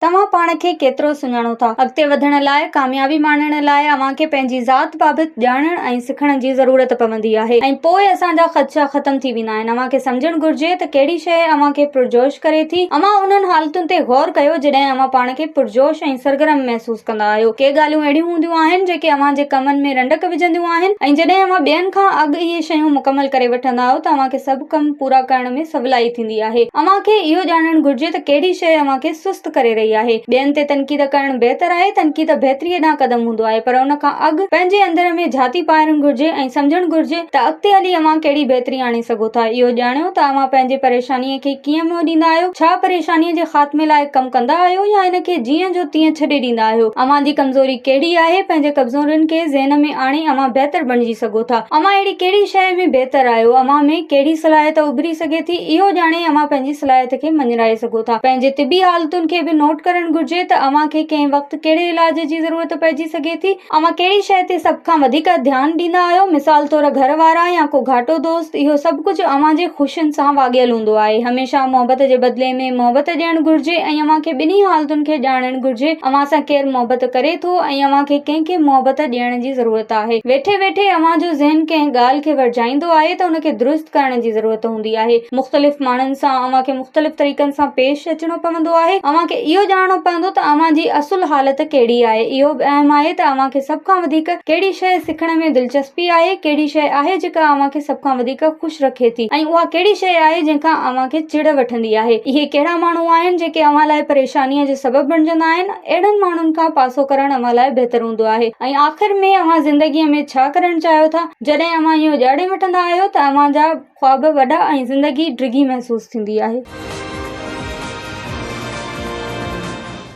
तव्हां पाण खे केतिरो सुञाणो था। अॻिते वधण लाइ, कामयाबी माणण लाइ अव्हांखे पंहिंजी ज़ात बाबति ॼाणण ऐं सिखण जी ज़रूरत पवंदी आहे ऐं पोइ असांजा ख़दशा ख़तम थी वेंदा आहिनि। अव्हांखे सम्झणु घुर्जे त कहिड़ी शइ अव्हांखे पुरजोश करे थी। अव्हां उन्हनि हालतुनि ते गौर कयो जॾहिं अव्हां पाण खे पुरजोश ऐं सरगर्म महसूस कंदा आहियो। के ॻाल्हियूं अहिड़ियूं हूंदियूं आहिनि जेके अव्हांजे कमनि में रंडक विझंदियूं आहिनि ऐं जॾहिं अव्हां ॿियनि खां अॻु इहे शयूं मुकमल करे वठंदा आहियो त अव्हांखे सभु कम पूरा करण में सवलाई थींदी आहे। अव्हांखे इहो ॼाणणु घुर्जे त कहिड़ी शइ अव्हांखे सुस्त करे रही आहे। ॿियनि ते तनक़ीद करणु बहितर आहे। तनक़ीद बहितरीअ ॾांहुं कदम हूंदो आहे, पर उन खां अॻु पंहिंजे अंदर में झाती पाइणु घुर्जे ऐं सम्झणु घुर्जे त अॻिते हली अव्हां कहिड़ी बहितरी आणे सघो था। इहो ॼाणियो त अव्हां पंहिंजे परेशानीअ खे कीअं मुंहुं ॾींदा आहियो। छा परेशानीअ जे ख़ात्मे लाइ कमु कंदा आहियो या इन खे जीअं जो तीअं छॾे ॾींदा आहियो। अव्हांजी कमज़ोरी कहिड़ी आहे। पंहिंजे कमज़ोरियुनि खे ज़हन में आणे अव्हां बहितर बणिजी सघो था। अव्हां अहिड़ी कहिड़ी शइ में बहितर आहियो। अव्हां में कहिड़ी सलाहियत उभरी सघे थी। इहो ॼाणे अव्हां पंहिंजी सलाहियत खे मञराए सघो था। पंहिंजे तिबी हालतुनि खे बि नोट करणु घुर्जे त अव्हांखे कंहिं वक़्तु कहिड़े इलाज जी ज़रूरत पइजी सघे थी। अव्हां कहिड़ी शइ ते सभ खां वधीक ध्यानु ॾींदा आहियो। मिसाल तौर घर वारा या को घाटो दोस्त। इहो सभु कुझु अव्हांजे ख़ुशियुनि सां वाॻियल हूंदो आहे। हमेशह मोहबत जे बदिले में मोहबत ॾियणु घुर्जे ऐं अव्हांखे ॿिन्ही हालतुनि खे ॼाणणु घुर्जे। अव्हां सां केरु मोहबत करे थो ऐं अव्हांखे कंहिंखे मोहबत ॾियण जी ज़रूरत आहे। वेठे वेठे अव्हांजो ज़हन कंहिं ॻाल्हि खे वरजाईंदो आहे त उनखे दुरुस्त करण जी ज़रूरत हूंदी आहे। मुख़्तलिफ़ माण्हुनि सां अव्हांखे मुख़्तलिफ़ तरीक़नि सां पेश अचणो पवंदो आहे। अव्हांखे इहो ॼाणणो पवंदो त अव्हांजी असुल हालत कहिड़ी आहे। इहो बि अहम आहे त अव्हांखे सभ खां वधीक कहिड़ी शइ सिखण में दिलचस्पी आहे। कहिड़ी शइ आहे जेका अव्हांखे सभ खां वधीक ख़ुशि रखे थी ऐं उहा कहिड़ी शइ आहे जंहिंखां अव्हांखे चिड़ वठंदी आहे। इहे कहिड़ा माण्हू आहिनि जेके अव्हां लाइ परेशानीअ जो सबबु बणिजंदा आहिनि। अहिड़नि माण्हुनि खां पासो करणु अव्हां लाइ बहितर हूंदो आहे। ऐं आख़िर में अव्हां ज़िंदगीअ में छा करणु चाहियो था। जॾहिं अव्हां इहो ॼाणे वठंदा आहियो त अव्हांजा ख़्वाब वॾा ऐं ज़िंदगी डिघी महसूस थींदी आहे।